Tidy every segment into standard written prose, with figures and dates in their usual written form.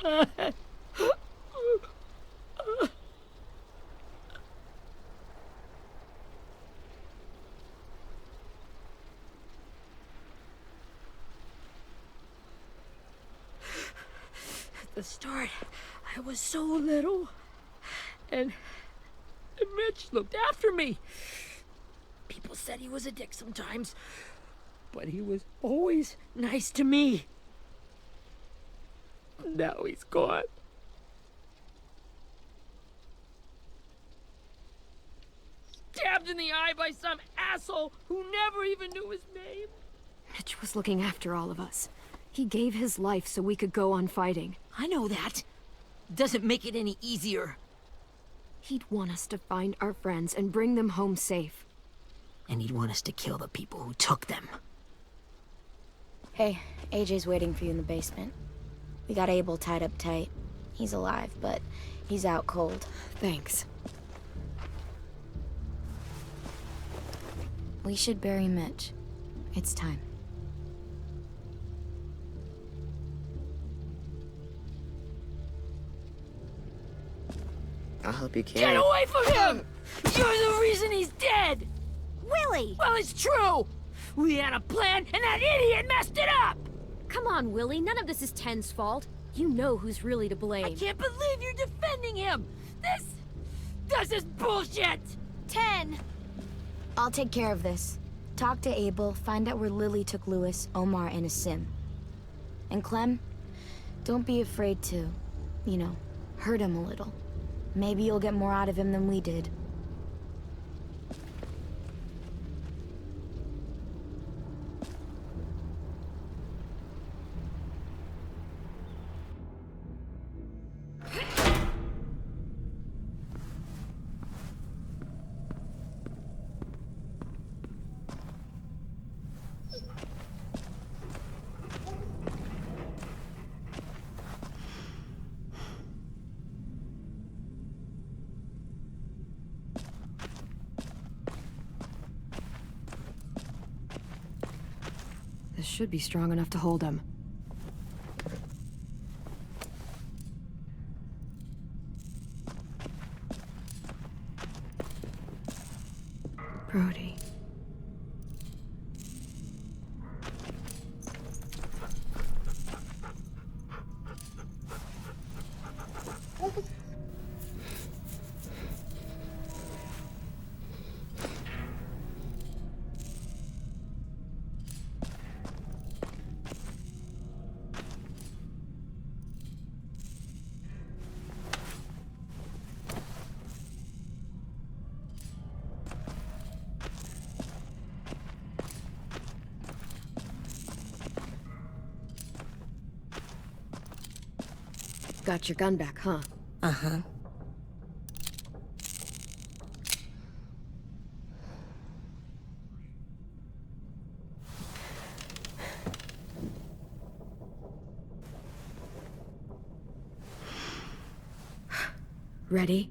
much. At the start, I was so little, and Mitch looked after me. People said he was a dick sometimes, but he was always nice to me. Now he's gone. Stabbed in the eye by some asshole who never even knew his name. Mitch was looking after all of us. He gave his life so we could go on fighting. I know that. Doesn't make it any easier. He'd want us to find our friends and bring them home safe. And he'd want us to kill the people who took them. Hey, AJ's waiting for you in the basement. We got Abel tied up tight. He's alive, but he's out cold. Thanks. We should bury Mitch. It's time. I'll help you carry. Get away from him! You're the reason he's dead! Willie! Well, it's true! We had a plan, and that idiot messed it up! Come on, Willie. None of this is Ten's fault. You know who's really to blame. I can't believe you're defending him! This is bullshit! 10! I'll take care of this. Talk to Abel, find out where Lily took Lewis, Omar, and Asim. And Clem, don't be afraid to, you know, hurt him a little. Maybe you'll get more out of him than we did. This should be strong enough to hold him. Brody. Got your gun back, huh? Uh-huh. Ready?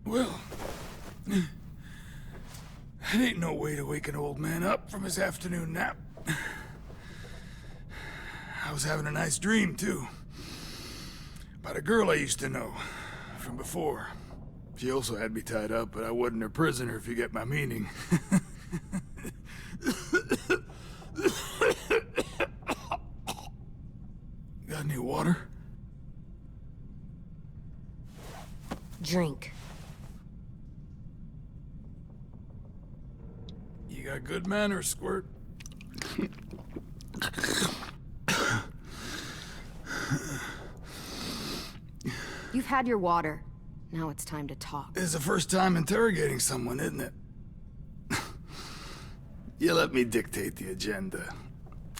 Well, that ain't no way to wake an old man up from his afternoon nap. I was having a nice dream, too. About a girl I used to know from before. She also had me tied up, but I wasn't her prisoner, if you get my meaning. Got any water? Drink. You got good manners, Squirt. You've had your water. Now it's time to talk. It's the first time interrogating someone, isn't it? You let me dictate the agenda.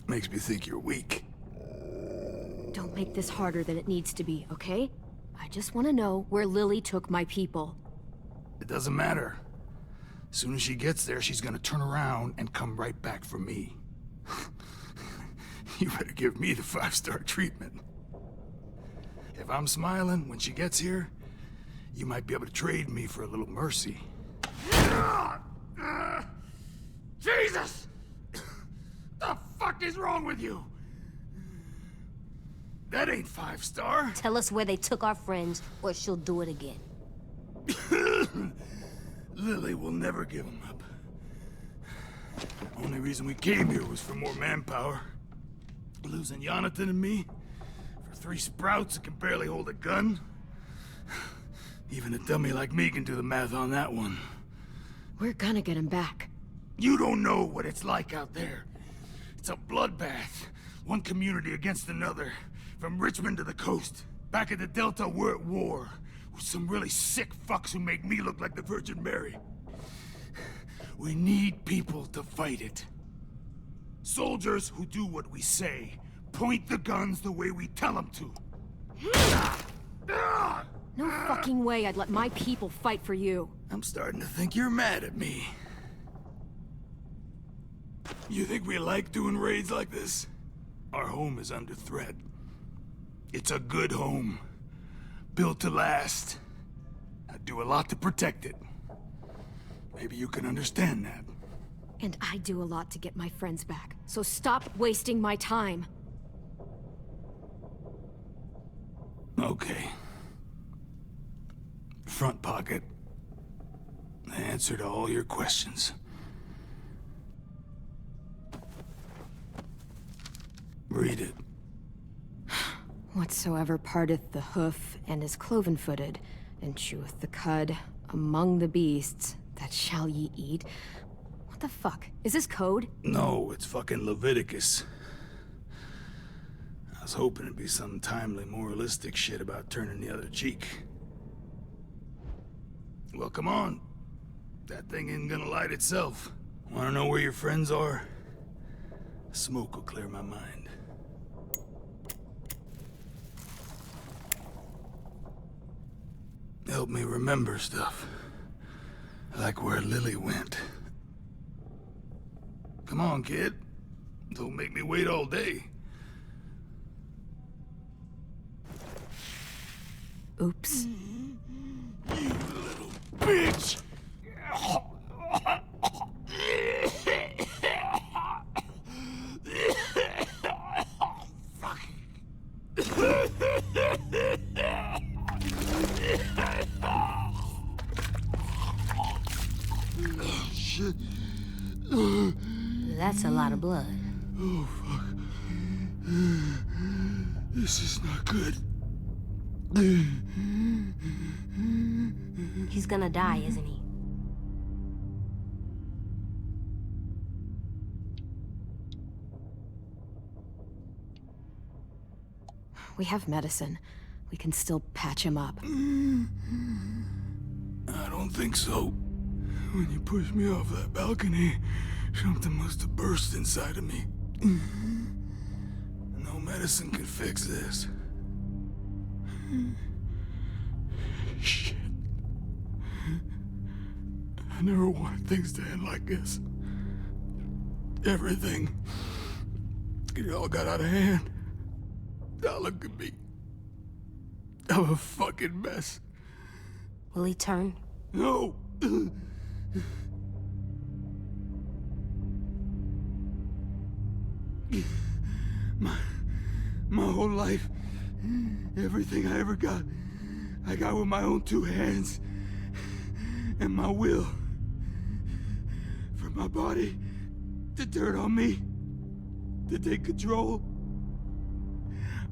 Makes me think you're weak. Don't make this harder than it needs to be, okay? I just want to know where Lily took my people. It doesn't matter. As soon as she gets there, she's gonna turn around and come right back for me. You better give me the 5-star treatment. If I'm smiling when she gets here, you might be able to trade me for a little mercy. Jesus! The fuck is wrong with you? That ain't 5-star. Tell us where they took our friends, or she'll do it again. Lily will never give them up. Only reason we came here was for more manpower. Losing Jonathan and me for 3 sprouts that can barely hold a gun. Even a dummy like me can do the math on that one. We're gonna get him back. You don't know what it's like out there. It's a bloodbath. One community against another. From Richmond to the coast. Back at the Delta, we're at war. With some really sick fucks who make me look like the Virgin Mary. We need people to fight it. Soldiers who do what we say. Point the guns the way we tell them to. No fucking way I'd let my people fight for you. I'm starting to think you're mad at me. You think we like doing raids like this? Our home is under threat. It's a good home. Built to last. I do a lot to protect it. Maybe you can understand that. And I do a lot to get my friends back. So stop wasting my time. Okay. Front pocket. The answer to all your questions. Read it. Whatsoever parteth the hoof and is cloven-footed, and cheweth the cud among the beasts, that shall ye eat. What the fuck? Is this code? No, it's fucking Leviticus. I was hoping it'd be some timely, moralistic shit about turning the other cheek. Well, come on. That thing isn't gonna light itself. Wanna know where your friends are? Smoke will clear my mind. Help me remember stuff. Like where Lily went. Come on, kid. Don't make me wait all day. Oops. You little bitch! Shit. That's a lot of blood. Oh, fuck. This is not good. He's gonna die, isn't he? We have medicine. We can still patch him up. I don't think so. When you pushed me off that balcony, something must have burst inside of me. No medicine can fix this. Shit. I never wanted things to end like this. Everything. It all got out of hand. Now look at me. I'm a fucking mess. Will he turn? No! My whole life, everything I ever got, I got with my own 2 hands. And my will. For my body to turn on me, to take control.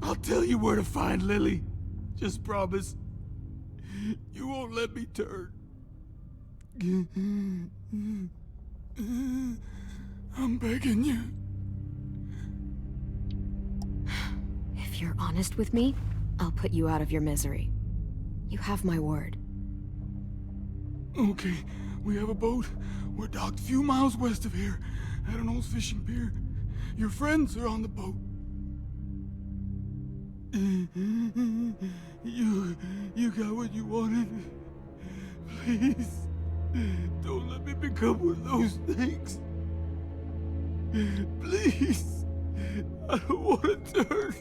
I'll tell you where to find Lily. Just promise. You won't let me turn. I'm begging you. If you're honest with me, I'll put you out of your misery. You have my word. Okay, we have a boat. We're docked a few miles west of here, at an old fishing pier. Your friends are on the boat. You got what you wanted. Please. Don't let me become one of those things. Please. I don't want to turn.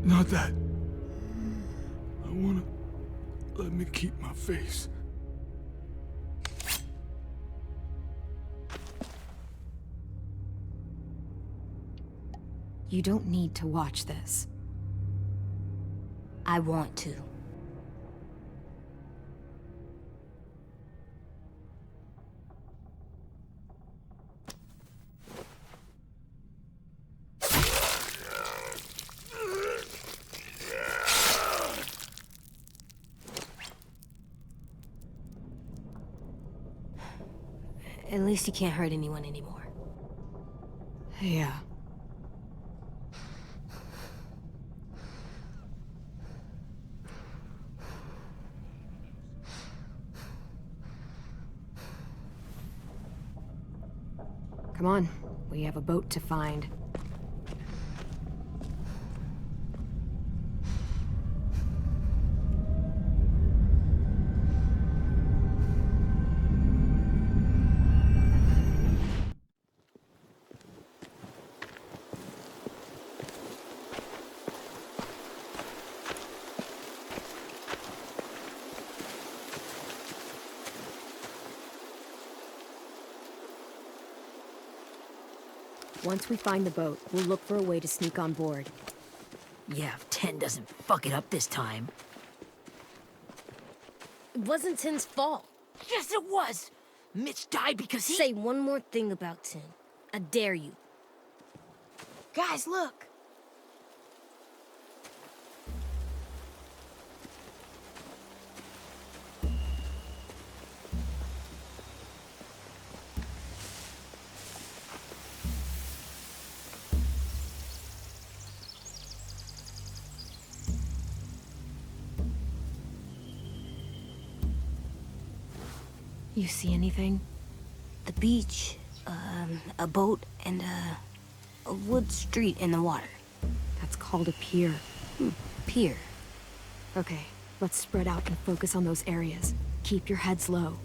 Not that. I want to let me keep my face. You don't need to watch this. I want to. At least you can't hurt anyone anymore. Yeah. Come on, we have a boat to find. Once we find the boat, we'll look for a way to sneak on board. Yeah, if 10 doesn't fuck it up this time. It wasn't Tin's fault. Yes, it was! Mitch died because he... Say one more thing about Tin. I dare you. Guys, look! You see anything? The beach, a boat, and a wood street in the water. That's called a pier. Pier. Okay, let's spread out and focus on those areas. Keep your heads low.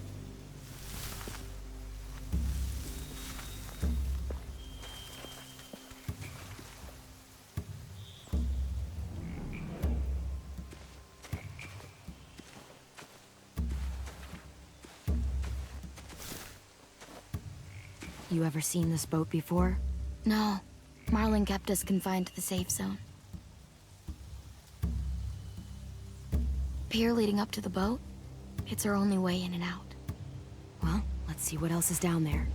You ever seen this boat before? No. Marlin kept us confined to the safe zone. Pier leading up to the boat? It's our only way in and out. Well, let's see what else is down there.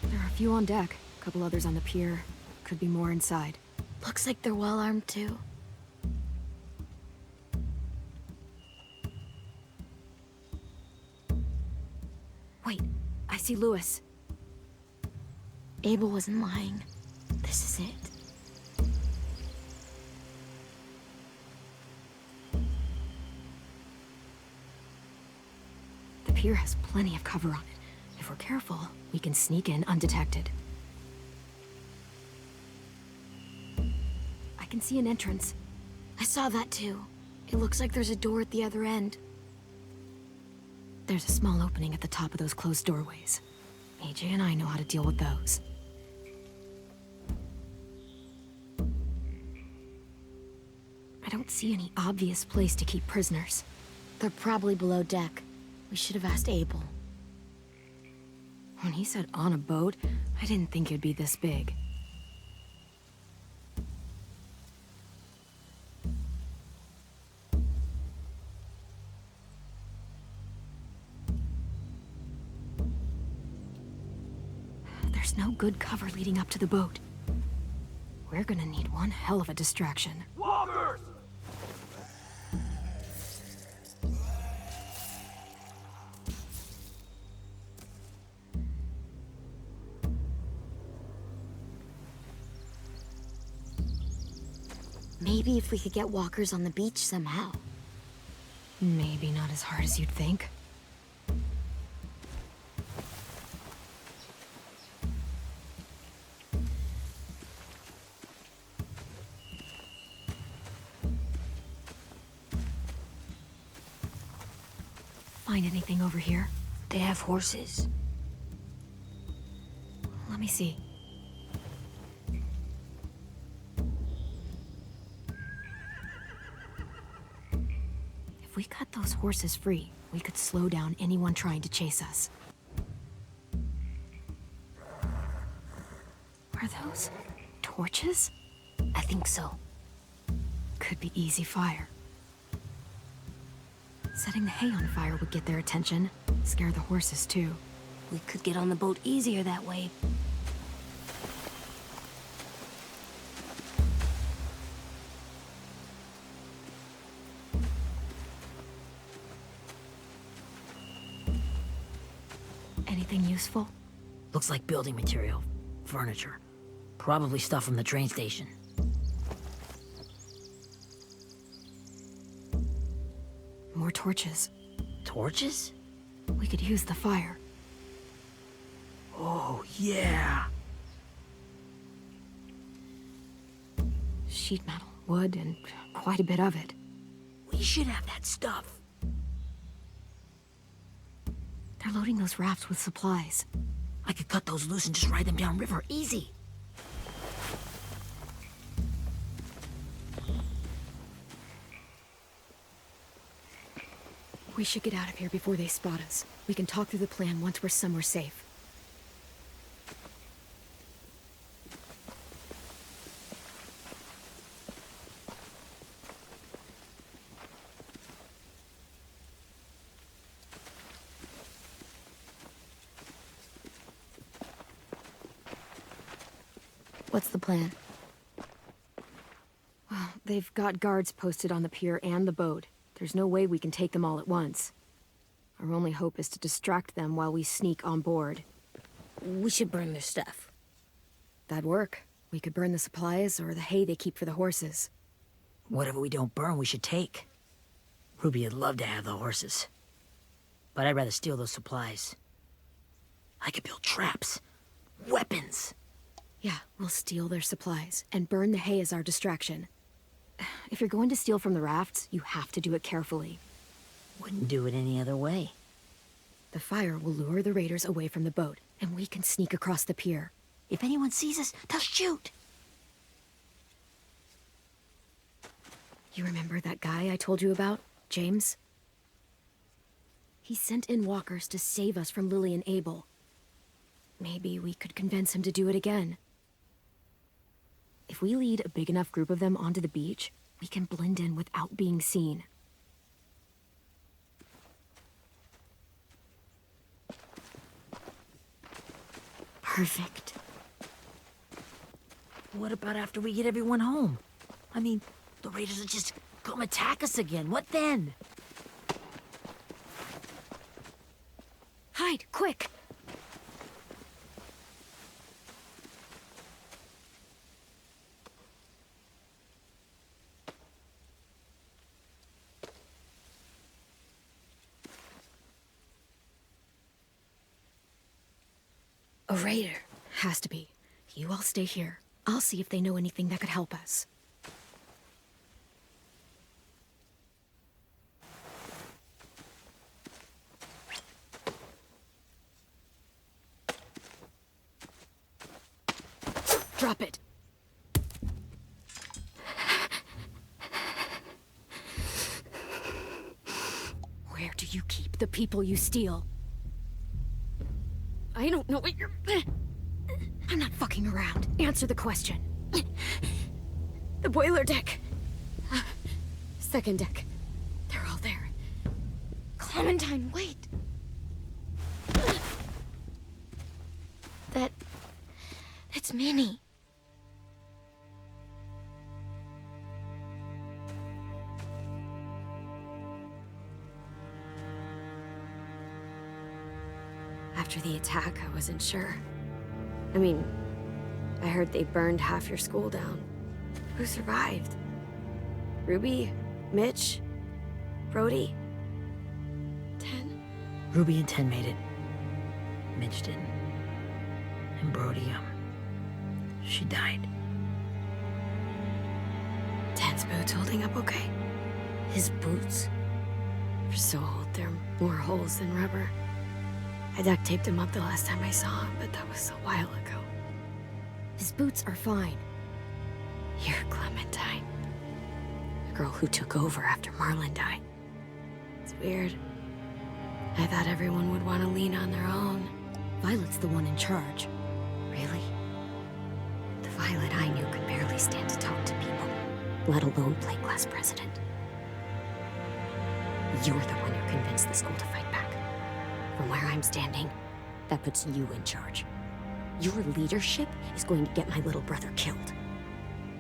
There are a few on deck, a couple others on the pier. Could be more inside. Looks like they're well armed too. Wait, I see Lewis. Abel wasn't lying. This is it. The pier has plenty of cover on it. If we're careful, we can sneak in undetected. I can see an entrance. I saw that too. It looks like there's a door at the other end. There's a small opening at the top of those closed doorways. AJ and I know how to deal with those. I don't see any obvious place to keep prisoners. They're probably below deck. We should have asked Abel. When he said on a boat, I didn't think it'd be this big. There's no good cover leading up to the boat. We're gonna need one hell of a distraction. Walkers! Maybe if we could get walkers on the beach somehow. Maybe not as hard as you'd think. find anything over here. They have horses. Let me see. If we cut those horses free, we could slow down anyone trying to chase us. Are those torches? I think so. Could be easy fire. Setting the hay on fire would get their attention. Scare the horses, too. We could get on the boat easier that way. Anything useful? Looks like building material. Furniture. Probably stuff from the train station. More torches. Torches? We could use the fire. Oh, yeah. Sheet metal, wood, and quite a bit of it. We should have that stuff. They're loading those rafts with supplies. I could cut those loose and just ride them downriver. Easy. We should get out of here before they spot us. We can talk through the plan once we're somewhere safe. What's the plan? Well, they've got guards posted on the pier and the boat. There's no way we can take them all at once. Our only hope is to distract them while we sneak on board. We should burn their stuff. That'd work. We could burn the supplies or the hay they keep for the horses. Whatever we don't burn, we should take. Ruby would love to have the horses. But I'd rather steal those supplies. I could build traps. Weapons. Yeah, we'll steal their supplies and burn the hay as our distraction. If you're going to steal from the rafts, you have to do it carefully. Wouldn't do it any other way. The fire will lure the raiders away from the boat, and we can sneak across the pier. If anyone sees us, they'll shoot. You remember that guy I told you about, James? He sent in walkers to save us from Lily and Abel. Maybe we could convince him to do it again. If we lead a big enough group of them onto the beach, we can blend in without being seen. Perfect. What about after we get everyone home? I mean, the raiders will just come attack us again. What then? Hide, quick! A raider. Has to be. You all stay here. I'll see if they know anything that could help us. Drop it. Where do you keep the people you steal? I don't know what you're... I'm not fucking around. Answer the question. The boiler deck. Second deck. They're all there. Clementine, wait. That's Minnie. After the attack, I wasn't sure. I mean, I heard they burned half your school down. Who survived? Ruby? Mitch? Brody? 10? Ruby and 10 made it. Mitch didn't. And Brody, she died. 10's boots holding up okay? His boots. They're so old, they're More holes than rubber. I duct taped him up the last time I saw him, but that was a while ago. His boots are fine. You're Clementine. The girl who took over after Marlon died. It's weird. I thought everyone would want to lean on their own. Violet's the one in charge. Really? The Violet I knew could barely stand to talk to people, let alone play class president. You're the one who convinced the school to fight back. From where I'm standing, that puts you in charge. Your leadership is going to get my little brother killed.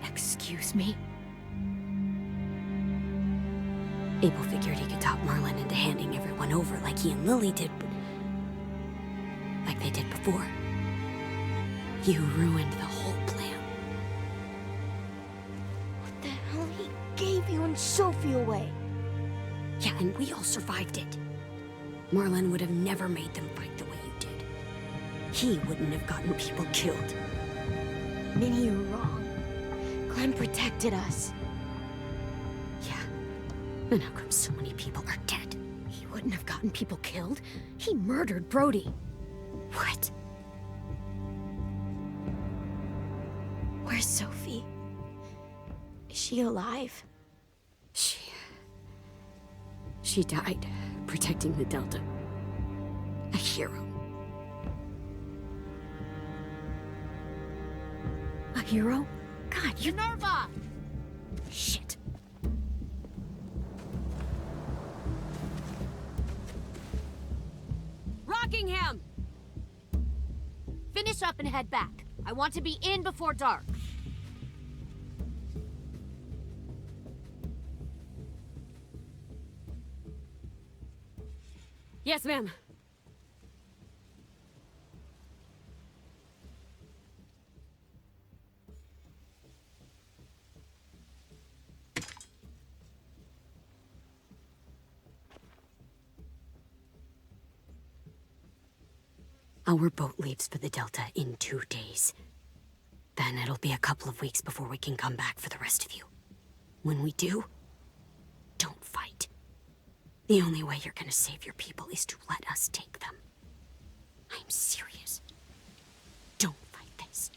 Excuse me? Abel figured he could talk Marlon into handing everyone over like he and Lily did, but... like they did before. You ruined the whole plan. What the hell? He gave you and Sophie away. Yeah, and we all survived it. Marlon would have never made them fight the way you did. He wouldn't have gotten people killed. Minnie, you're wrong. Clem protected us. Yeah. And how come so many people are dead? He wouldn't have gotten people killed. He murdered Brody. What? Where's Sophie? Is she alive? She died protecting the Delta. A hero. A hero? God, you're... Minerva! Shit. Rockingham! Finish up and head back. I want to be in before dark. Yes, ma'am. Our boat leaves for the Delta in 2 days. Then it'll be a couple of weeks before we can come back for the rest of you. When we do, don't fight. The only way you're gonna save your people is to let us take them. I'm serious. Don't fight this.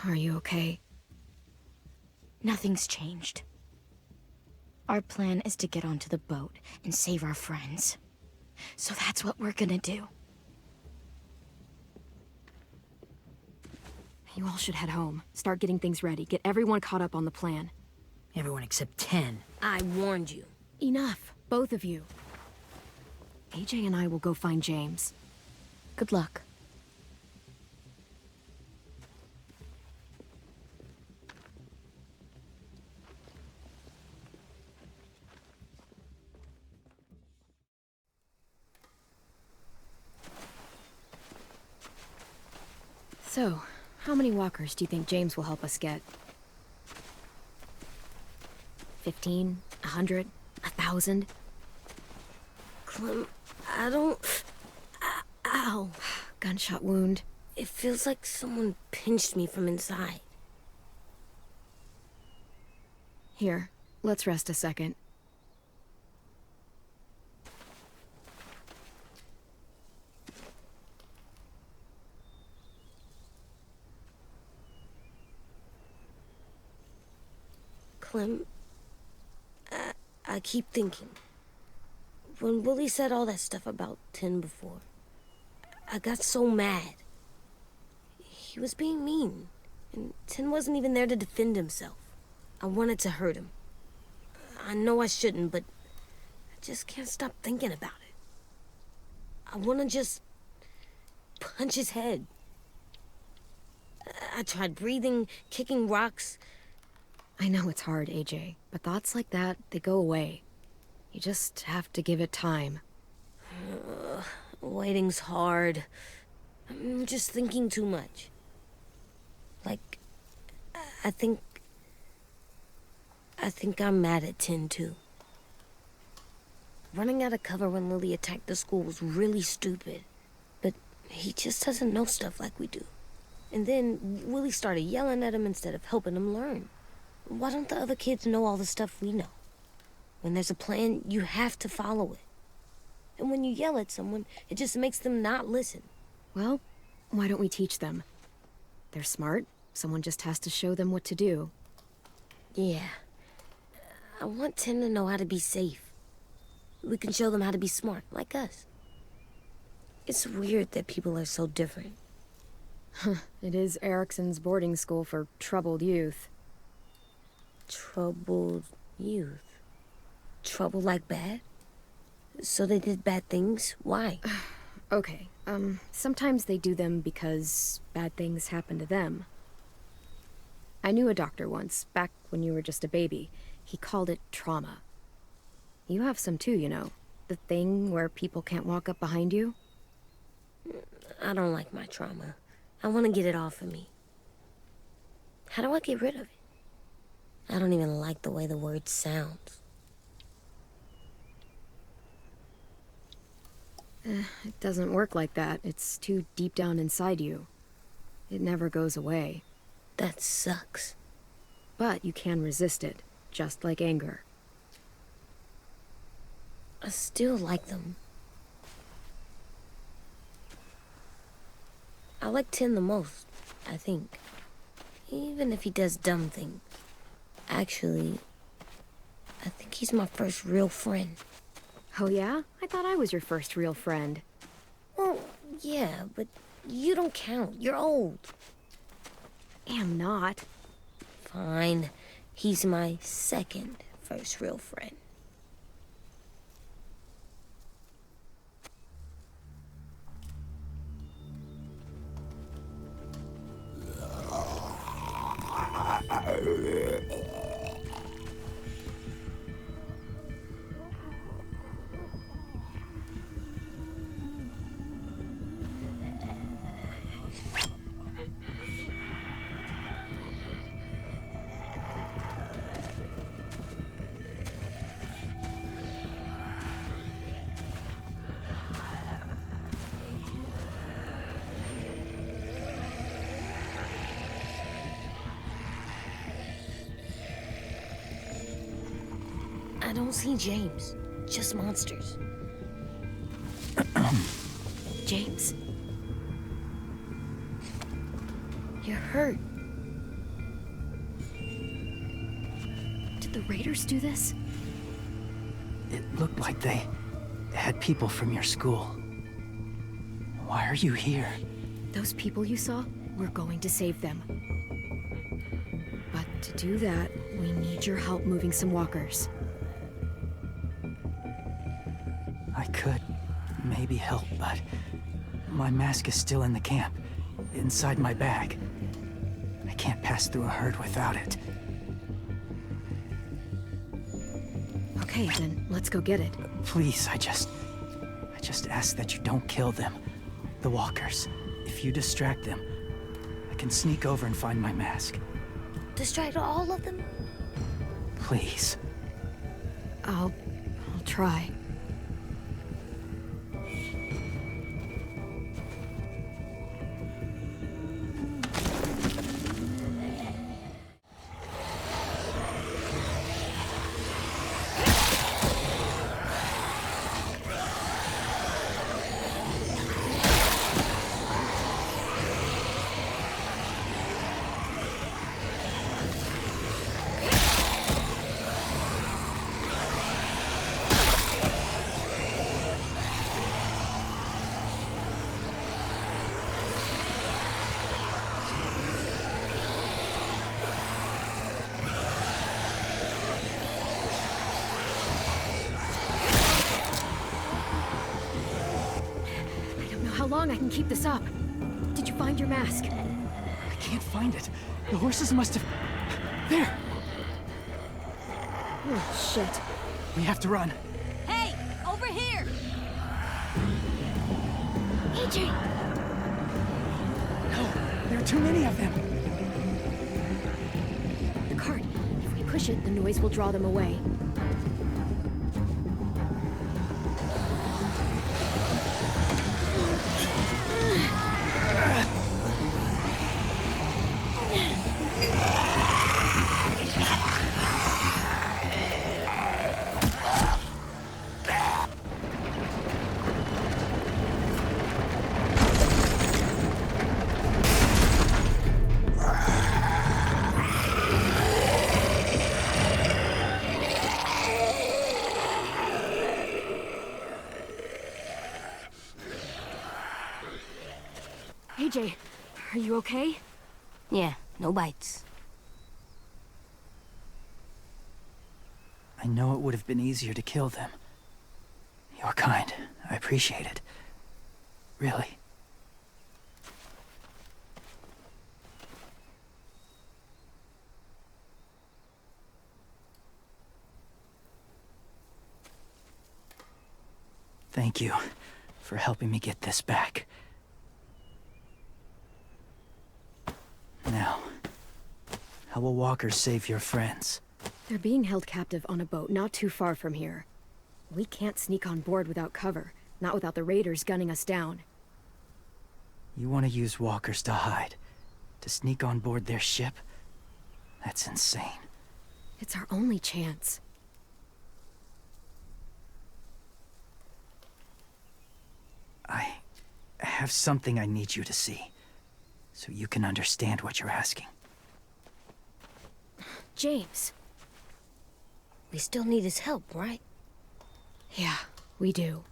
Are you okay? Nothing's changed. Our plan is to get onto the boat and save our friends. So that's what we're gonna do. You all should head home. Start getting things ready. Get everyone caught up on the plan. Everyone except 10. I warned you. Enough, both of you. AJ and I will go find James. Good luck. So, how many walkers do you think James will help us get? 15? 100? 1,000? Clem, I don't... Ow. Gunshot wound. It feels like someone pinched me from inside. Here, let's rest a second. Clem, I keep thinking. When Willie said all that stuff about Tin before, I got so mad. He was being mean, and Tin wasn't even there to defend himself. I wanted to hurt him. I know I shouldn't, but I just can't stop thinking about it. I want to just punch his head. I tried breathing, kicking rocks. I know it's hard, AJ, but thoughts like that, they go away. You just have to give it time. Waiting's hard. I'm just thinking too much. Like, I think I'm mad at 10 too. Running out of cover when Lily attacked the school was really stupid. But he just doesn't know stuff like we do. And then Willie started yelling at him instead of helping him learn. Why don't the other kids know all the stuff we know? When there's a plan, you have to follow it. And when you yell at someone, it just makes them not listen. Well, why don't we teach them? They're smart. Someone just has to show them what to do. Yeah. I want 10 to know how to be safe. We can show them how to be smart, like us. It's weird that people are so different. It is Erickson's boarding school for troubled youth. Troubled youth? Trouble like bad? So they did bad things? Why? Okay, sometimes they do them because bad things happen to them. I knew a doctor once, back when you were just a baby. He called it trauma. You have some too, you know. The thing where people can't walk up behind you. I don't like my trauma. I want to get it off of me. How do I get rid of it? I don't even like the way the word sounds. It doesn't work like that. It's too deep down inside you. It never goes away. That sucks. But you can resist it, just like anger. I still like them. I like 10 the most, I think. Even if he does dumb things. Actually, I think he's my first real friend. Oh yeah? I thought I was your first real friend. Well, yeah, but you don't count. You're old. Am not. Fine. He's my second first real friend. I don't see James, just monsters. James? You're hurt. Did the Raiders do this? It looked like they had people from your school. Why are you here? Those people you saw? We're going to save them. But to do that, we need your help moving some walkers. I could maybe help, but my mask is still in the camp, inside my bag. I can't pass through a herd without it. Okay, then let's go get it. Please, I just ask that you don't kill them. The walkers. If you distract them, I can sneak over and find my mask. Distract all of them? Please. I'll try. How long I can keep this up? Did you find your mask? I can't find it. The horses must have... There! Oh, shit. We have to run. Hey, over here! No, there are too many of them. push it, the noise will draw them away. AJ, are you okay? Yeah, no bites. I know it would have been easier to kill them. You're kind. I appreciate it. Really. Thank you for helping me get this back. Now, how will walkers save your friends? They're being held captive on a boat not too far from here. We can't sneak on board without cover, not without the raiders gunning us down. You want to use walkers to hide? To sneak on board their ship? That's insane. It's our only chance. I have something I need you to see, so you can understand what you're asking. James. We still need his help, right? Yeah, we do.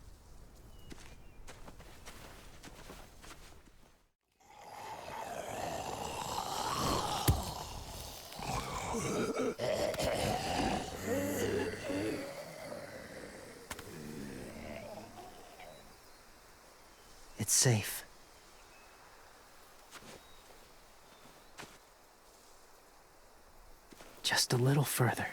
It's safe. Just a little further.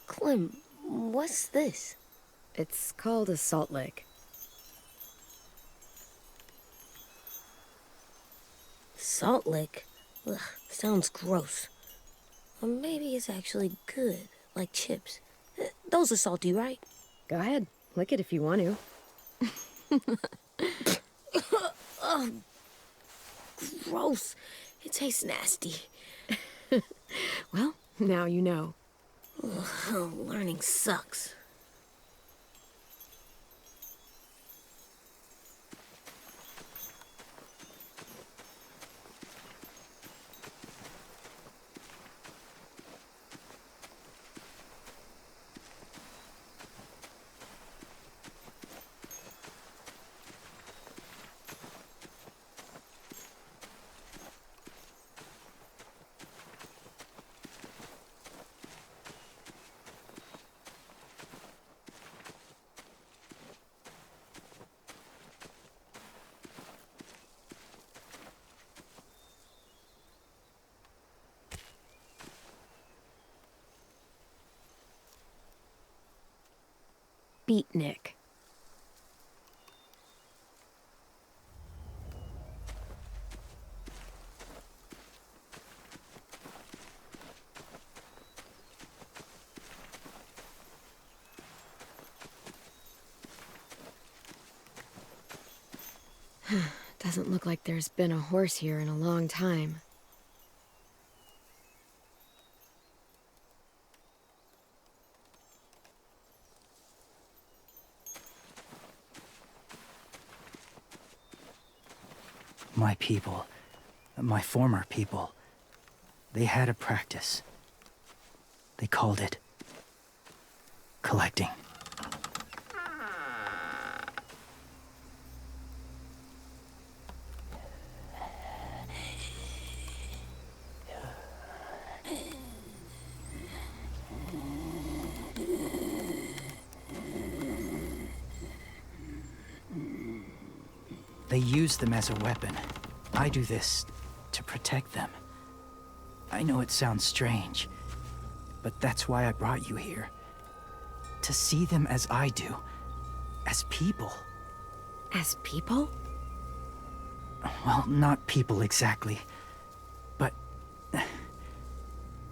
Clem, what's this? It's called a salt lick. Salt lick? Ugh, sounds gross. Or maybe it's actually good, like chips. Those are salty, right? Go ahead, lick it if you want to. Ugh, gross. It tastes nasty. Well, now you know. Ugh, learning sucks. Beatnik. Doesn't look like there's been a horse here in a long time. My people, my former people, they had a practice. They called it collecting. They use them as a weapon. I do this to protect them. I know it sounds strange, but that's why I brought you here. To see them as I do. As people. As people? Well, not people exactly, but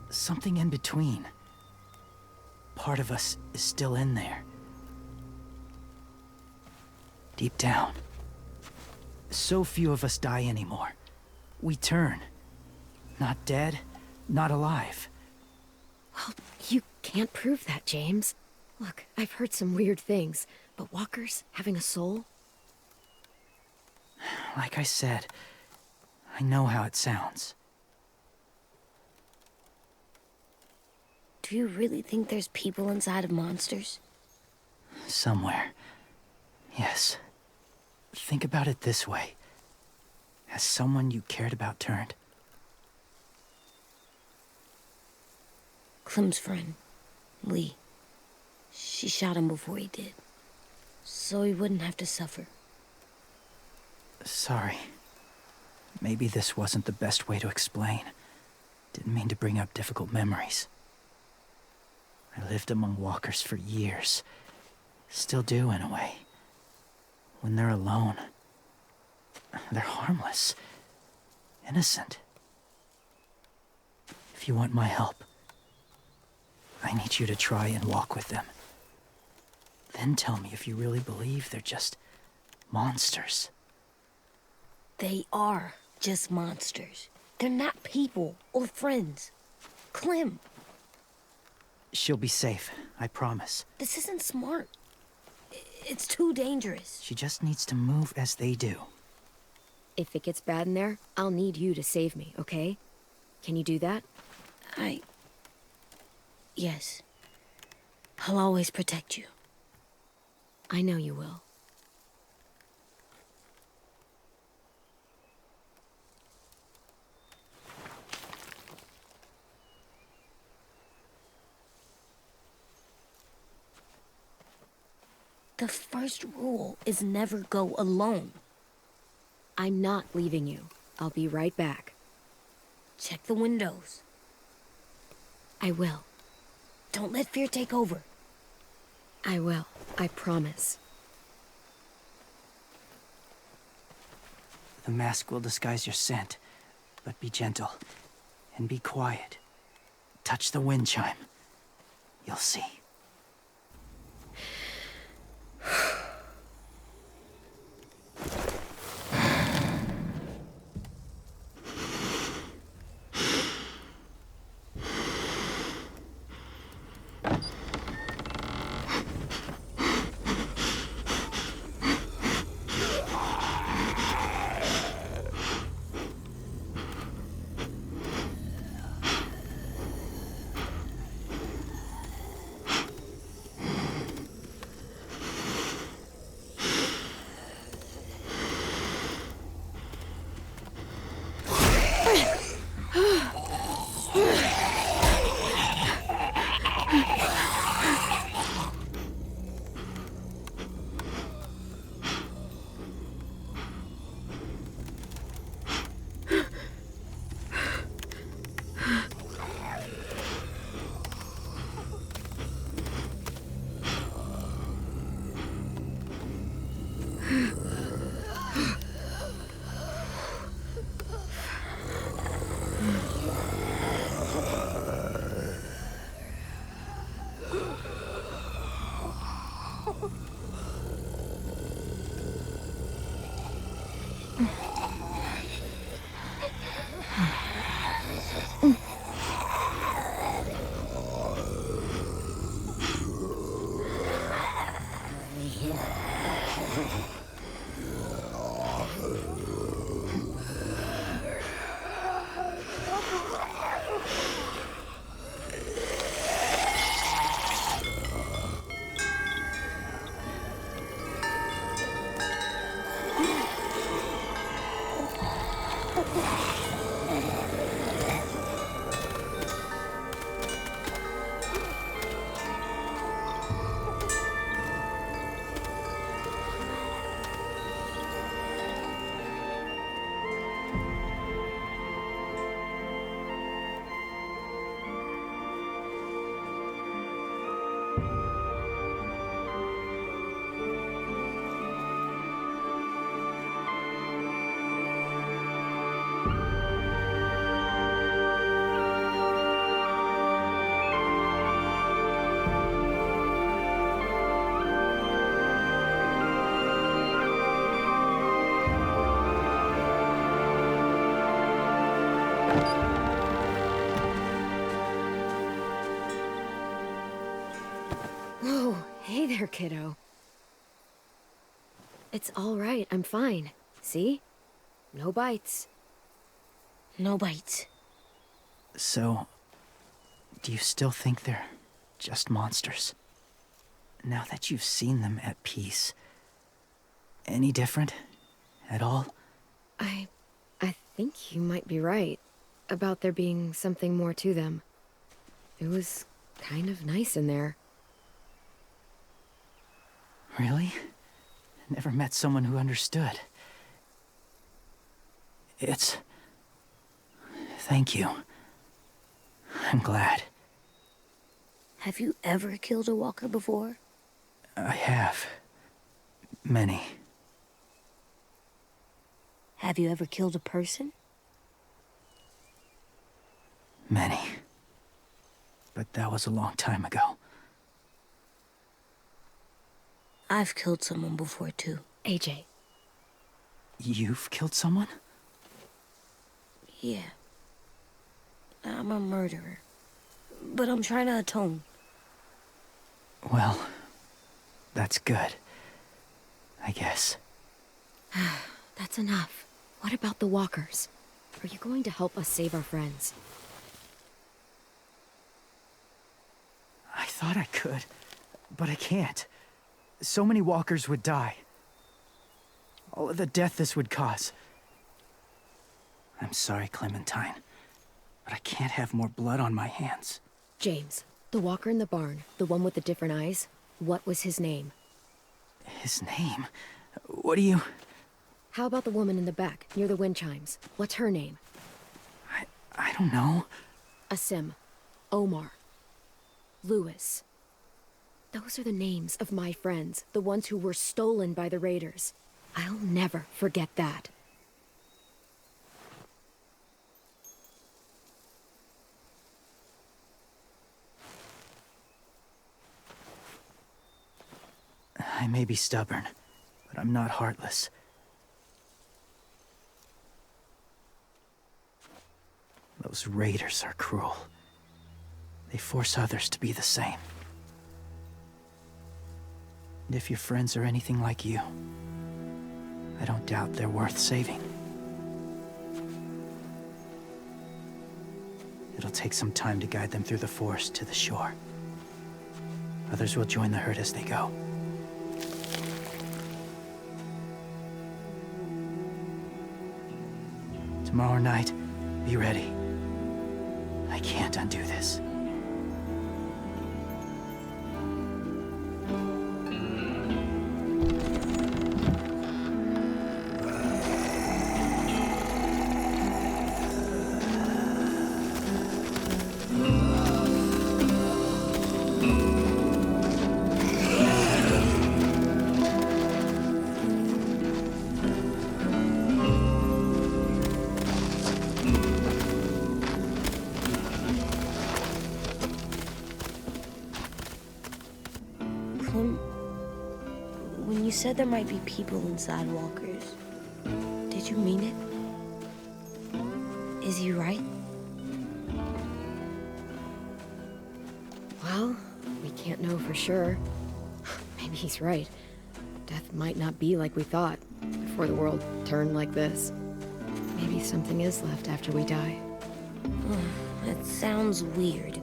something in between. Part of us is still in there. Deep down. So few of us die anymore. We turn. Not dead, not alive. Well, you can't prove that, James. Look, I've heard some weird things, but walkers having a soul? Like I said, I know how it sounds. Do you really think there's people inside of monsters? Somewhere. Yes. Think about it this way. Has someone you cared about turned? Clem's friend, Lee. She shot him before he did, so he wouldn't have to suffer. Sorry. Maybe this wasn't the best way to explain. Didn't mean to bring up difficult memories. I lived among walkers for years. Still do, in a way. When they're alone, they're harmless. Innocent. If you want my help, I need you to try and walk with them. Then tell me if you really believe they're just monsters. They are just monsters. They're not people or friends. Clem, She'll be safe, I promise. this isn't smart. It's too dangerous. She just needs to move as they do. If it gets bad in there, I'll need you to save me, okay? Can you do that? Yes. I'll always protect you. I know you will. The first rule is never go alone. I'm not leaving you. I'll be right back. Check the windows. I will. Don't let fear take over. I will. I promise. The mask will disguise your scent, but be gentle and be quiet. Touch the wind chime. You'll see. Hey there, kiddo. It's all right, I'm fine. See? No bites. No bites. So, do you still think they're just monsters? Now that you've seen them at peace, any different at all? I think you might be right about there being something more to them. It was kind of nice in there. Really? Never met someone who understood. Thank you. I'm glad. Have you ever killed a walker before? I have. Many. Have you ever killed a person? Many. But that was a long time ago. I've killed someone before, too. AJ. You've killed someone? Yeah. I'm a murderer. But I'm trying to atone. Well, that's good. I guess. That's enough. What about the walkers? Are you going to help us save our friends? I thought I could, but I can't. So many walkers would die. All of the death this would cause. I'm sorry, Clementine, but I can't have more blood on my hands. James, the walker in the barn, the one with the different eyes, what was his name? His name? What do you... How about the woman in the back, near the wind chimes? What's her name? I don't know. Asim. Omar. Lewis. Those are the names of my friends, the ones who were stolen by the raiders. I'll never forget that. I may be stubborn, but I'm not heartless. Those raiders are cruel. They force others to be the same. And if your friends are anything like you, I don't doubt they're worth saving. It'll take some time to guide them through the forest to the shore. Others will join the herd as they go. Tomorrow night, be ready. I can't undo this. When you said there might be people inside walkers, did you mean it? Is he right? Well, we can't know for sure. Maybe he's right. Death might not be like we thought, before the world turned like this. Maybe something is left after we die. That sounds weird.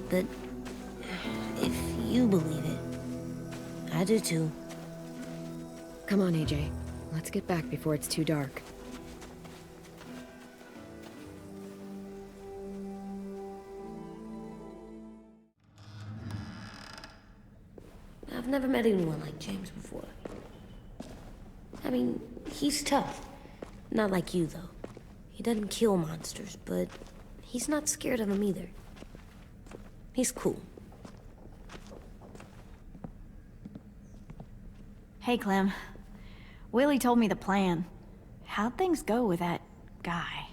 But if you believe it, I do too. Come on, AJ. Let's get back before it's too dark. I've never met anyone like James before. I mean, he's tough. Not like you, though. He doesn't kill monsters, but he's not scared of them either. He's cool. Hey, Clem. Willie told me the plan. How'd things go with that guy?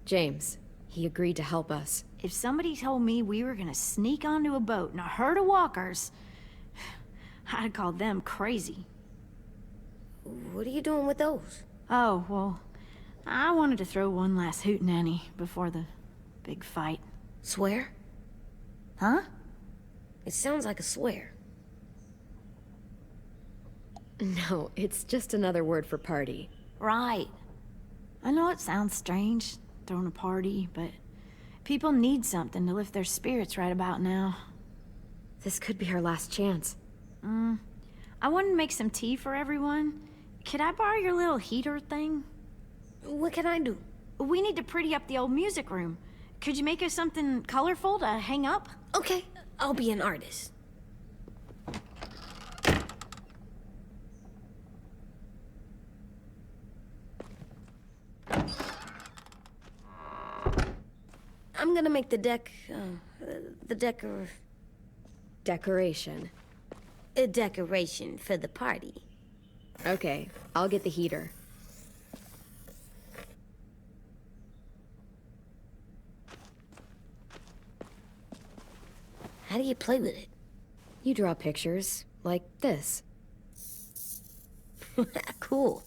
James, he agreed to help us. If somebody told me we were gonna sneak onto a boat in a herd of walkers, I'd call them crazy. What are you doing with those? Oh, well, I wanted to throw one last hootenanny before the big fight. Swear? Huh? It sounds like a swear. No, it's just another word for party. Right. I know it sounds strange, throwing a party, but people need something to lift their spirits right about now. This could be our last chance. I wanted to make some tea for everyone. Could I borrow your little heater thing? What can I do? We need to pretty up the old music room. Could you make us something colorful to hang up? Okay, I'll be an artist. I'm gonna make the Decoration. a decoration for the party. Okay, I'll get the heater. How do you play with it? You draw pictures, like this. Cool.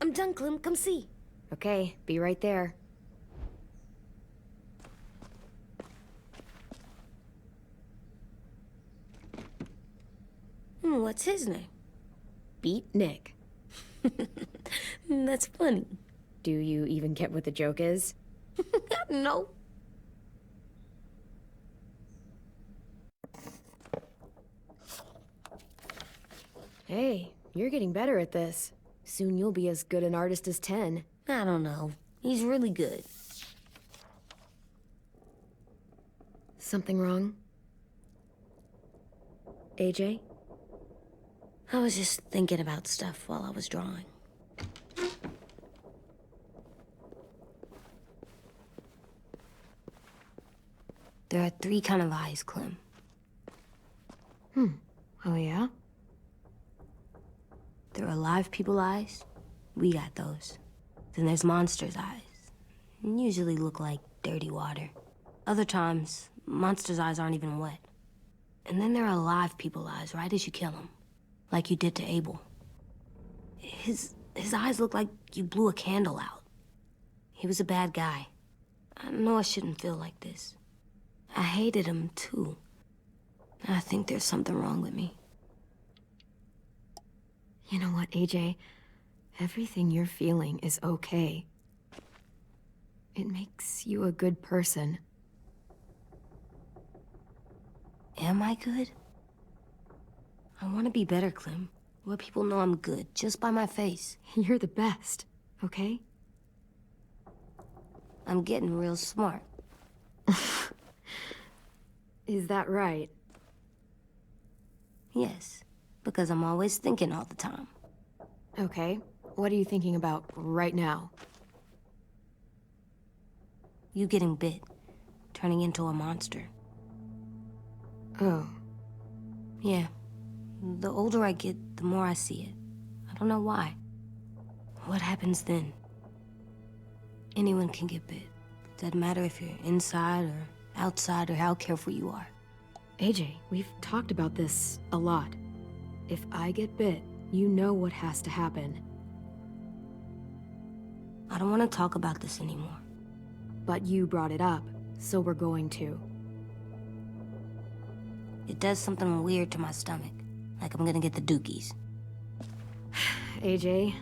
I'm done, Clem. Come see. Okay, be right there. What's his name? Beat Nick. That's funny. Do you even get what the joke is? No. Hey, you're getting better at this. Soon you'll be as good an artist as 10. I don't know. He's really good. Something wrong? AJ? I was just thinking about stuff while I was drawing. There are 3 kind of eyes, Clem. Oh yeah? There are live people eyes. We got those. Then there's monsters' eyes. Usually look like dirty water. Other times, monsters' eyes aren't even wet. And then there are live people eyes right as you kill them. Like you did to Abel. His eyes look like you blew a candle out. He was a bad guy. I know I shouldn't feel like this. I hated him too. I think there's something wrong with me. You know what, AJ? Everything you're feeling is okay. It makes you a good person. Am I good? I want to be better, Clem. Let people know I'm good, just by my face. You're the best, okay? I'm getting real smart. Is that right? Yes, because I'm always thinking all the time. Okay, what are you thinking about right now? You getting bit, turning into a monster. Oh. Yeah. The older I get, the more I see it. I don't know why. What happens then? Anyone can get bit. Doesn't matter if you're inside or outside or how careful you are. AJ, we've talked about this a lot. If I get bit, you know what has to happen. I don't want to talk about this anymore. But you brought it up, so we're going to. It does something weird to my stomach. Like I'm gonna get the dookies. AJ,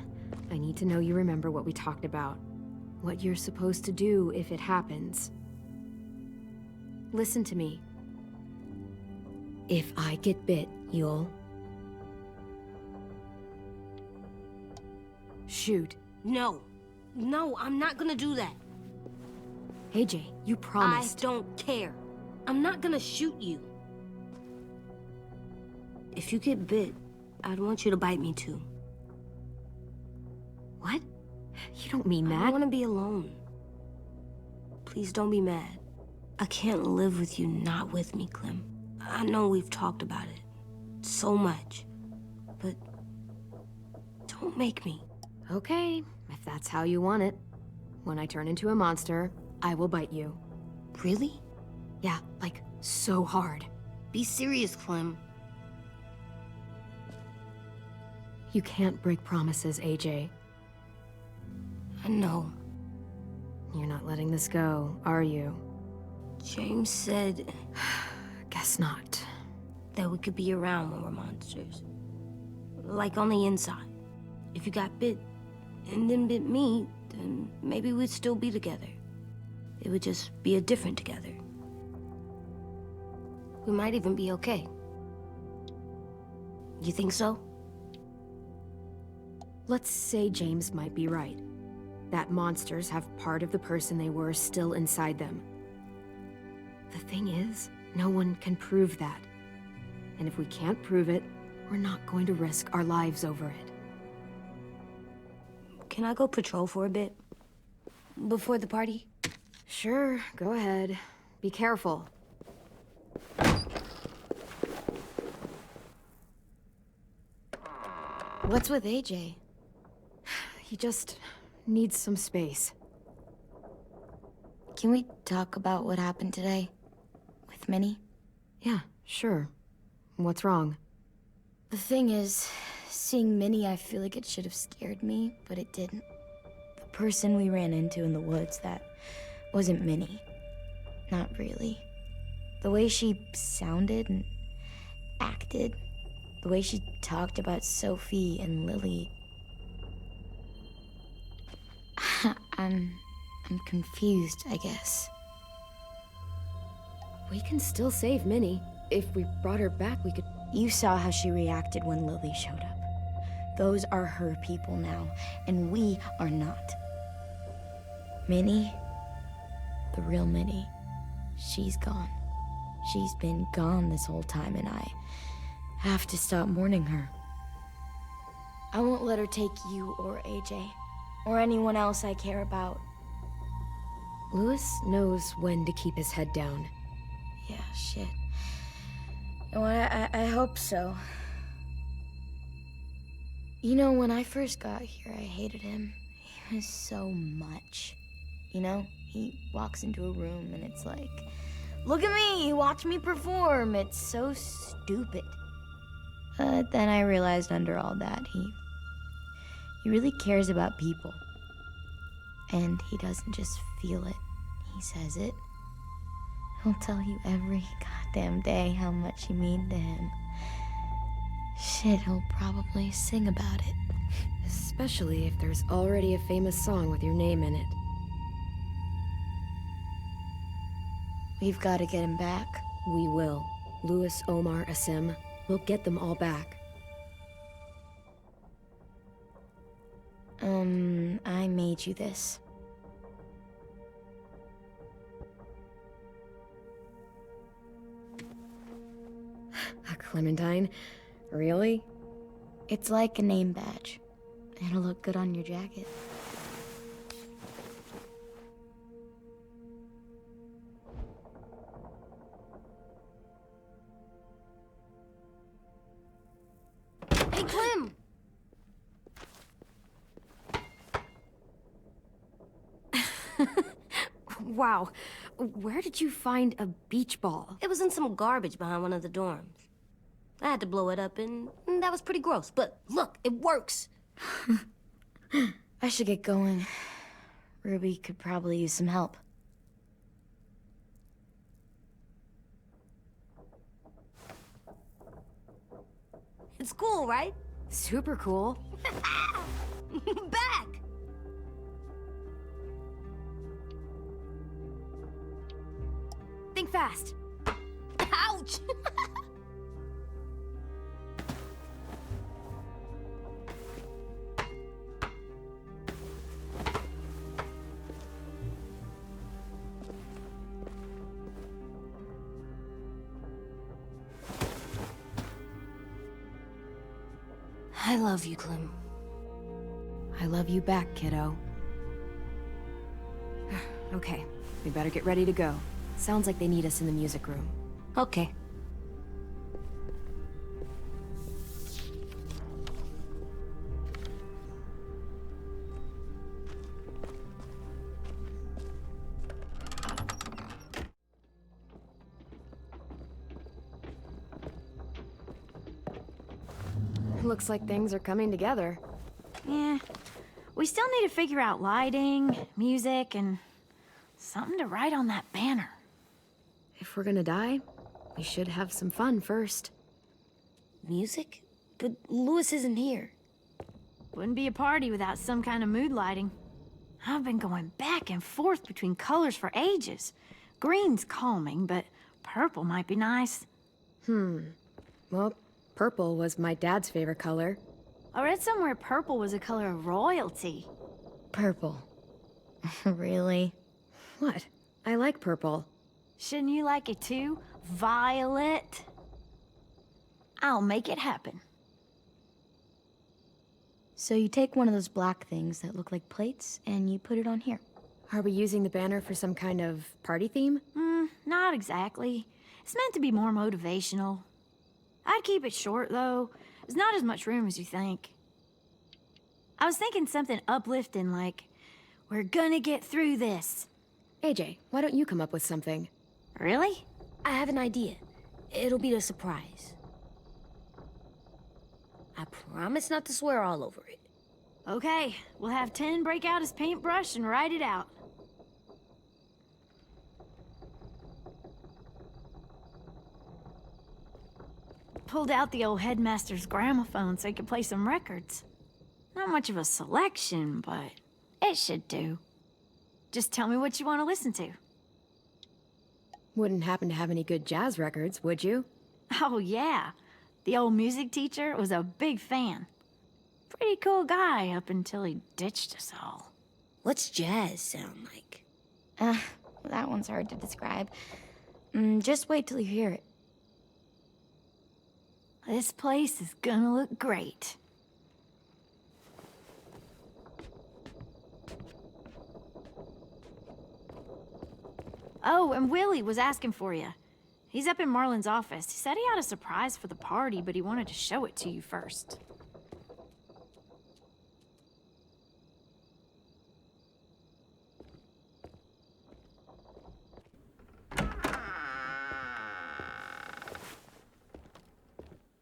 I need to know you remember what we talked about. What you're supposed to do if it happens. Listen to me. If I get bit, you'll... shoot. No. No, I'm not gonna do that. AJ, you promised. I don't care. I'm not gonna shoot you. If you get bit, I'd want you to bite me too. What? You don't mean that. I want to be alone. Please don't be mad. I can't live with you not with me, Clem. I know we've talked about it so much, but don't make me. Okay, if that's how you want it. When I turn into a monster, I will bite you. Really? Yeah, like, so hard. Be serious, Clem. You can't break promises, AJ. I know. You're not letting this go, are you? James said Guess not. that we could be around when we're monsters. Like on the inside. If you got bit and then bit me, then maybe we'd still be together. It would just be a different together. We might even be okay. You think so? Let's say James might be right. That monsters have part of the person they were still inside them. The thing is, no one can prove that. And if we can't prove it, we're not going to risk our lives over it. Can I go patrol for a bit? Before the party? Sure, go ahead. Be careful. What's with AJ? He just needs some space. Can we talk about what happened today? With Minnie? Yeah, sure. What's wrong? The thing is, seeing Minnie, I feel like it should have scared me, but it didn't. The person we ran into in the woods, that wasn't Minnie. Not really. The way she sounded and acted, the way she talked about Sophie and Lily. I'm confused, I guess. We can still save Minnie. If we brought her back, we could... You saw how she reacted when Lily showed up. Those are her people now, and we are not. Minnie, the real Minnie, she's gone. She's been gone this whole time, and I have to stop mourning her. I won't let her take you or AJ, or anyone else I care about. Louis knows when to keep his head down. Yeah, shit. Oh, I hope so. You know, when I first got here, I hated him. He was so much. You know, he walks into a room and it's like, look at me, watch me perform. It's so stupid. Then I realized under all that, he really cares about people. And he doesn't just feel it, he says it. He'll tell you every goddamn day how much you mean to him. Shit, he'll probably sing about it. Especially if there's already a famous song with your name in it. We've got to get him back. We will. Louis, Omar, Asim. We'll get them all back. I made you this. A Clementine? Really? It's like a name badge. It'll look good on your jacket. Hey, Clem! Wow. Where did you find a beach ball? It was in some garbage behind one of the dorms. I had to blow it up, and that was pretty gross. But look, it works. I should get going. Ruby could probably use some help. It's cool, right? Super cool. Back! Think fast. Ouch! I love you, Clem. I love you back, kiddo. Okay, we better get ready to go. Sounds like they need us in the music room. Okay. Looks like things are coming together. Yeah. We still need to figure out lighting, music, and something to write on that banner. If we're gonna die, we should have some fun first. Music? But Louis isn't here. Wouldn't be a party without some kind of mood lighting. I've been going back and forth between colors for ages. Green's calming, but purple might be nice. Well, purple was my dad's favorite color. I read somewhere purple was a color of royalty. Purple. Really? What? I like purple. Shouldn't you like it too? Violet? I'll make it happen. So you take one of those black things that look like plates and you put it on here. Are we using the banner for some kind of party theme? Not exactly. It's meant to be more motivational. I'd keep it short, though. There's not as much room as you think. I was thinking something uplifting like, we're gonna get through this. AJ, why don't you come up with something? Really? I have an idea. It'll be a surprise. I promise not to swear all over it. Okay, we'll have 10 break out his paintbrush and write it out. Pulled out the old headmaster's gramophone so he could play some records. Not much of a selection, but it should do. Just tell me what you want to listen to. Wouldn't happen to have any good jazz records, would you? Oh, yeah. The old music teacher was a big fan. Pretty cool guy up until he ditched us all. What's jazz sound like? That one's hard to describe. Just wait till you hear it. This place is gonna look great. Oh, and Willie was asking for you. He's up in Marlin's office. He said he had a surprise for the party, but he wanted to show it to you first.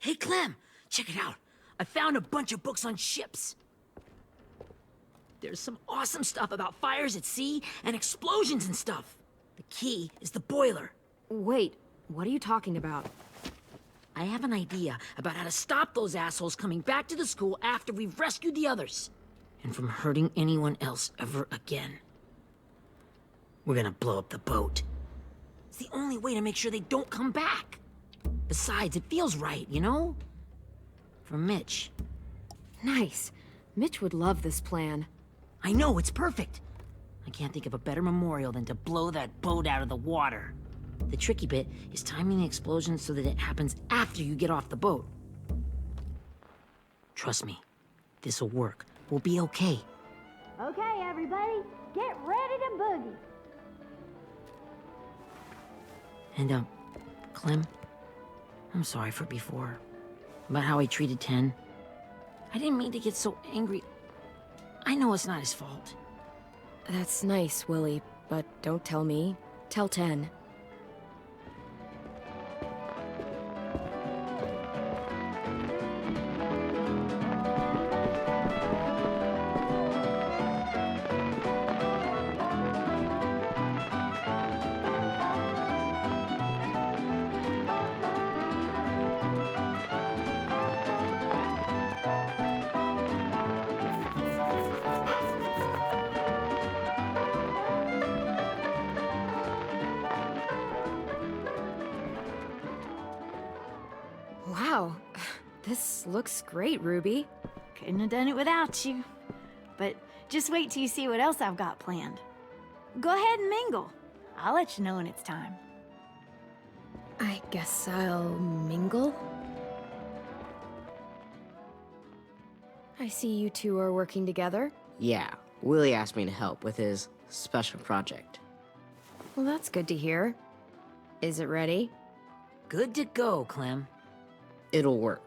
Hey, Clem, check it out. I found a bunch of books on ships. There's some awesome stuff about fires at sea and explosions and stuff. The key is the boiler. Wait, what are you talking about? I have an idea about how to stop those assholes coming back to the school after we've rescued the others. And from hurting anyone else ever again. We're gonna blow up the boat. It's the only way to make sure they don't come back. Besides, it feels right, you know? For Mitch. Nice. Mitch would love this plan. I know, it's perfect. I can't think of a better memorial than to blow that boat out of the water. The tricky bit is timing the explosion so that it happens after you get off the boat. Trust me, this'll work. We'll be okay. Okay, everybody, get ready to boogie. And, Clem, I'm sorry for before. About how I treated Ten. I didn't mean to get so angry. I know it's not his fault. That's nice, Willie, but don't tell me. Tell 10. Wow, this looks great, Ruby. Couldn't have done it without you. But just wait till you see what else I've got planned. Go ahead and mingle. I'll let you know when it's time. I guess I'll mingle? I see you two are working together. Yeah, Willie asked me to help with his special project. Well, that's good to hear. Is it ready? Good to go, Clem. It'll work.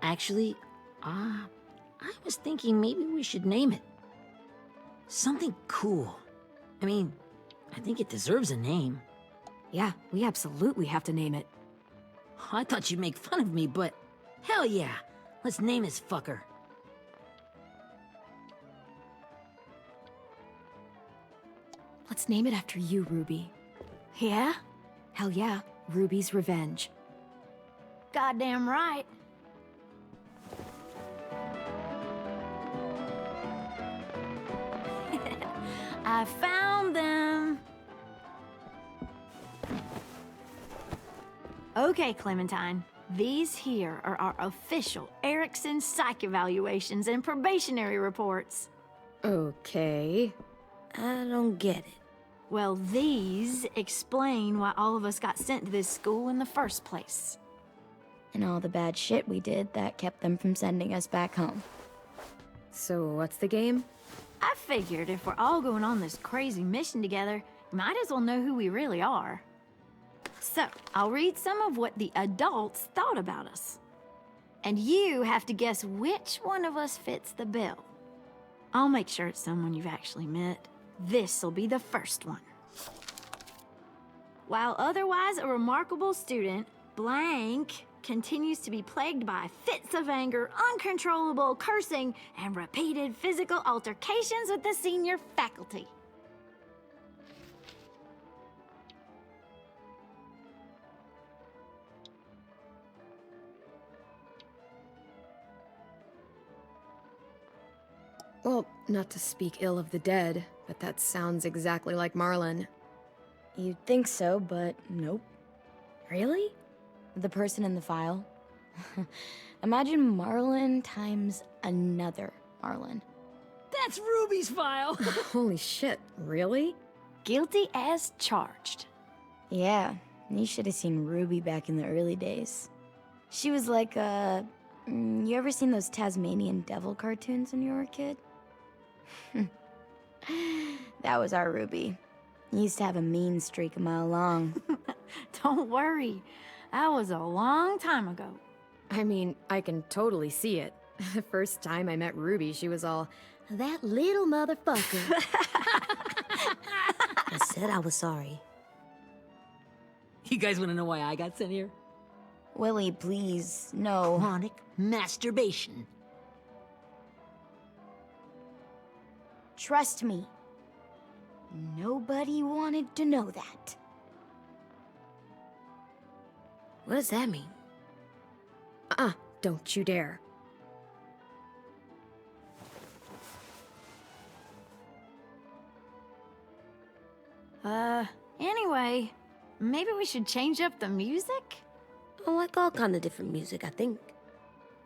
Actually, I was thinking maybe we should name it. Something cool. I mean, I think it deserves a name. Yeah, we absolutely have to name it. I thought you'd make fun of me, but hell yeah. Let's name this fucker. Let's name it after you, Ruby. Yeah? Hell yeah, Ruby's Revenge. Goddamn right. I found them. Okay, Clementine. These here are our official Erickson psych evaluations and probationary reports. Okay. I don't get it. Well, these explain why all of us got sent to this school in the first place. And all the bad shit we did that kept them from sending us back home. So what's the game? I figured if we're all going on this crazy mission together, might as well know who we really are. So, I'll read some of what the adults thought about us. And you have to guess which one of us fits the bill. I'll make sure it's someone you've actually met. This'll be the first one. While otherwise a remarkable student, blank continues to be plagued by fits of anger, uncontrollable cursing, and repeated physical altercations with the senior faculty. Well, not to speak ill of the dead, but that sounds exactly like Marlon. You'd think so, but nope. Really? The person in the file. Imagine Marlon times another Marlon. That's Ruby's file. Holy shit, really? Guilty as charged. Yeah, you should have seen Ruby back in the early days. She was like you ever seen those Tasmanian devil cartoons when you were a kid? That was our Ruby. Used to have a mean streak a mile long. Don't worry. That was a long time ago. I mean, I can totally see it. The first time I met Ruby, she was all, that little motherfucker. I said I was sorry. You guys want to know why I got sent here? Willie, please, no. Chronic masturbation. Trust me. Nobody wanted to know that. What does that mean? Don't you dare. Anyway, maybe we should change up the music? I like all kind of different music, I think.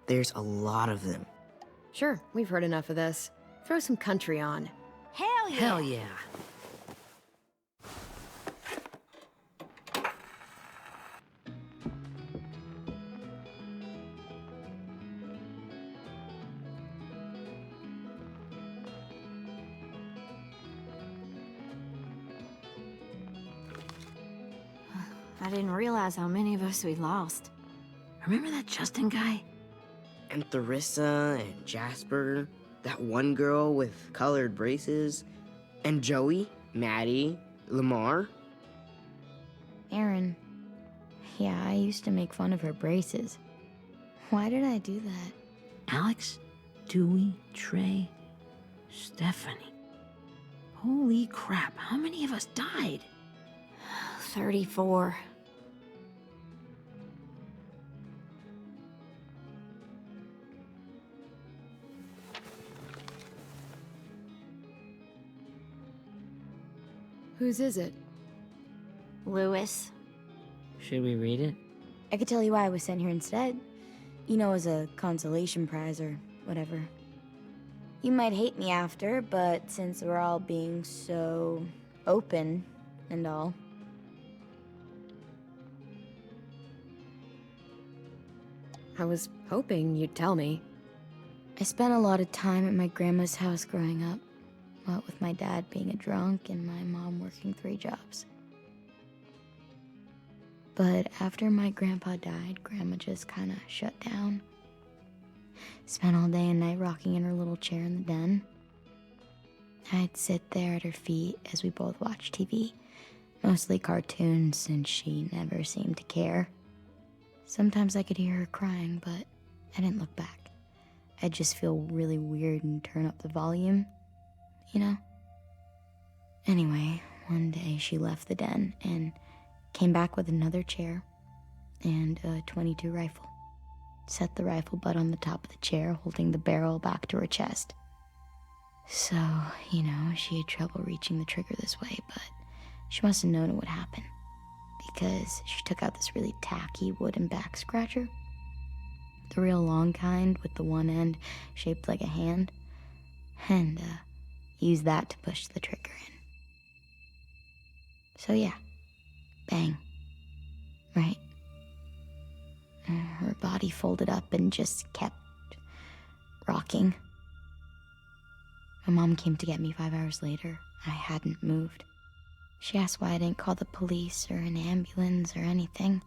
There's a lot of them. Sure, we've heard enough of this. Throw some country on. Hell yeah! Hell yeah. I didn't realize how many of us we lost. Remember that Justin guy? And Theresa and Jasper, that one girl with colored braces, and Joey, Maddie, Lamar. Aaron. Yeah, I used to make fun of her braces. Why did I do that? Alex, Dewey, Trey, Stephanie. Holy crap, how many of us died? 34. Whose is it? Lewis. Should we read it? I could tell you why I was sent here instead. You know, as a consolation prize or whatever. You might hate me after, but since we're all being so open and all. I was hoping you'd tell me. I spent a lot of time at my grandma's house growing up, what with my dad being a drunk and my mom working 3 jobs. But after my grandpa died, Grandma just kind of shut down. Spent all day and night rocking in her little chair in the den. I'd sit there at her feet as we both watched TV, mostly cartoons since she never seemed to care. Sometimes I could hear her crying, but I didn't look back. I'd just feel really weird and turn up the volume, you know? Anyway, one day she left the den and came back with another chair and a .22 rifle. Set the rifle butt on the top of the chair, holding the barrel back to her chest. So, you know, she had trouble reaching the trigger this way, but she must have known it would happen, because she took out this really tacky wooden back scratcher. The real long kind with the one end shaped like a hand, and used that to push the trigger in. So yeah, bang, right? Her body folded up and just kept rocking. My mom came to get me 5 hours later. I hadn't moved. She asked why I didn't call the police or an ambulance or anything.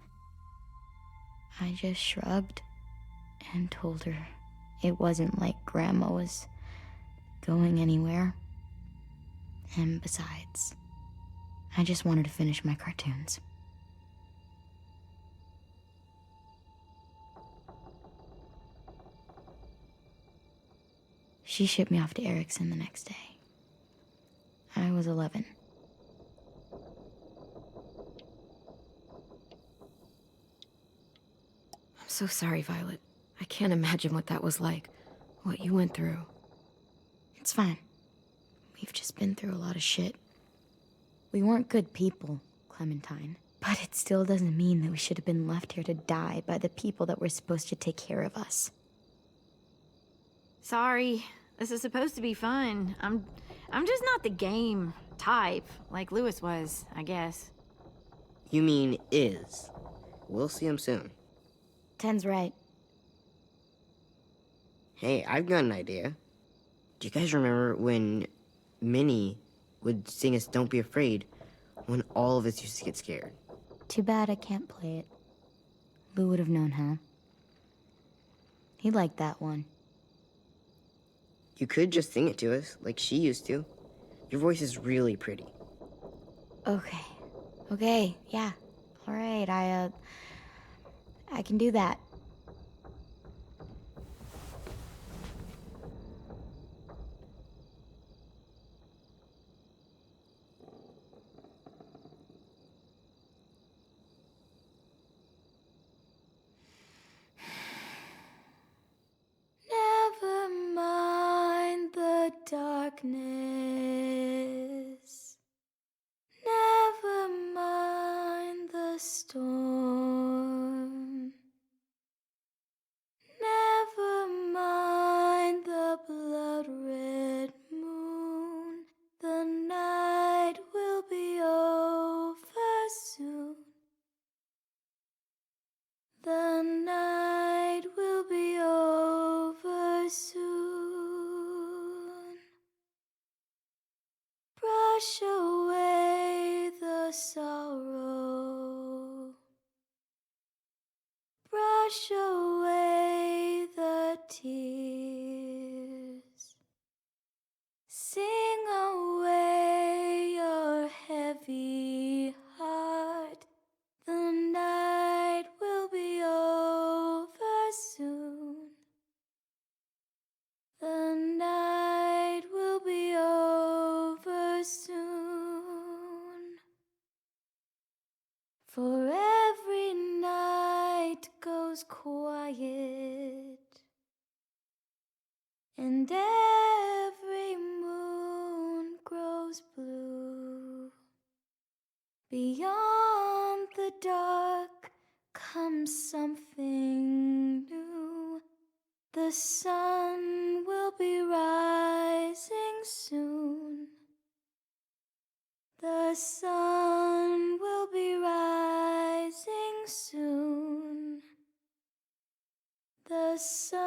I just shrugged and told her it wasn't like Grandma was going anywhere. And besides, I just wanted to finish my cartoons. She shipped me off to Erickson the next day. I was 11. I'm so sorry, Violet. I can't imagine what that was like, what you went through. It's fine. We've just been through a lot of shit. We weren't good people, Clementine. But it still doesn't mean that we should have been left here to die by the people that were supposed to take care of us. Sorry. This is supposed to be fun. I'm just not the game type, like Lewis was, I guess. You mean is. We'll see him soon. Ten's right. Hey, I've got an idea. Do you guys remember when Minnie would sing us Don't Be Afraid when all of us used to get scared? Too bad I can't play it. Lou would have known how. He liked that one. You could just sing it to us, like she used to. Your voice is really pretty. Okay, yeah. All right, I can do that. Never mind the darkness. Never mind the storm. Never mind the blood-red moon. The night will be over soon. The night will be over soon. Brush away the sorrow. Brush away the tears. Sing away your heavy heart. The night will be over soon. The night will be over soon. For every night goes quiet, and every moon grows blue. Beyond the dark comes something new. The sun will be rising soon. The sun will be rising soon. The sun